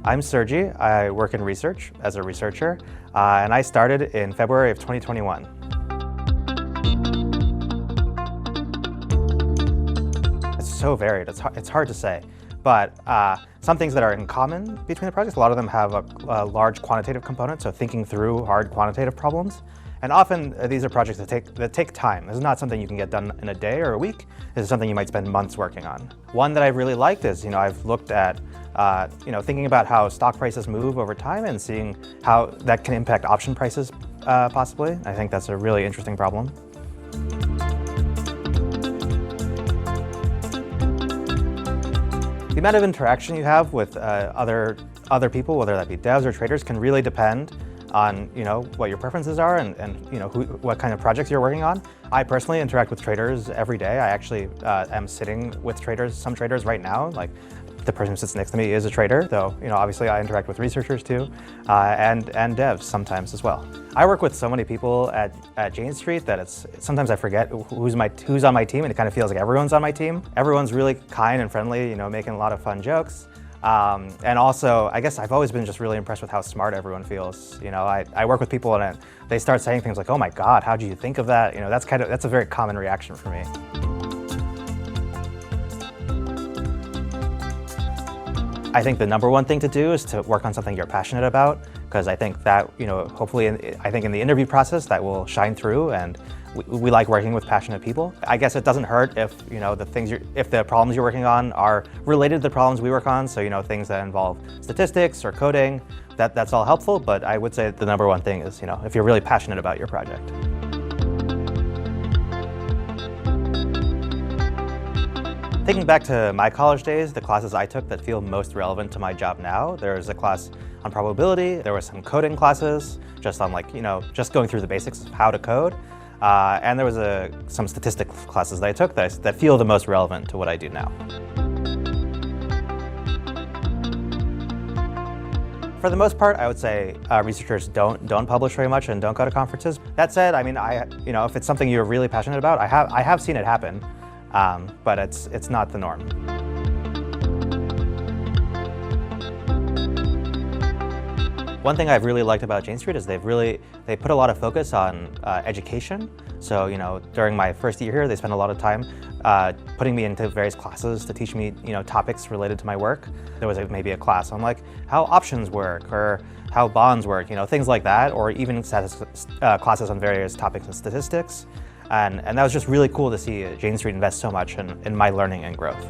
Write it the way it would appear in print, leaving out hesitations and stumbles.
I'm Sergei. I work in research as a researcher, and I started in February of 2021. It's so varied, it's hard to say. But some things that are in common between the projects, a lot of them have a large quantitative component, so thinking through hard quantitative problems. And often these are projects that take time. This is not something you can get done in a day or a week. This is something you might spend months working on. One that I've really liked is, I've looked at, thinking about how stock prices move over time and seeing how that can impact option prices, possibly. I think that's a really interesting problem. The amount of interaction you have with other people, whether that be devs or traders, can really depend on what your preferences are and what kind of projects you're working on. I personally interact with traders every day. I actually am sitting with some traders right now. Like the person who sits next to me is a trader, though obviously I interact with researchers too, and devs sometimes as well. I work with so many people at Jane Street that sometimes I forget who's on my team, and it kind of feels like everyone's on my team. Everyone's really kind and friendly, making a lot of fun jokes. And also, I guess I've always been just really impressed with how smart everyone feels. I work with people and they start saying things like, "Oh my God, how do you think of that?" That's a very common reaction for me. I think the number one thing to do is to work on something you're passionate about, because I think that, hopefully, I think in the interview process that will shine through, and we like working with passionate people. I guess it doesn't hurt if, if the problems you're working on are related to the problems we work on, so, things that involve statistics or coding, that's all helpful, but I would say the number one thing is, if you're really passionate about your project. Thinking back to my college days, the classes I took that feel most relevant to my job now, there was a class on probability, there were some coding classes, just on just going through the basics of how to code, and there was some statistics classes that I took that feel the most relevant to what I do now. For the most part, I would say researchers don't publish very much and don't go to conferences. That said, if it's something you're really passionate about, I have seen it happen. But it's not the norm. One thing I've really liked about Jane Street is they put a lot of focus on education. So during my first year here, they spent a lot of time putting me into various classes to teach me topics related to my work. There was maybe a class on how options work or how bonds work, things like that, or even classes on various topics in statistics. And that was just really cool to see Jane Street invest so much in my learning and growth.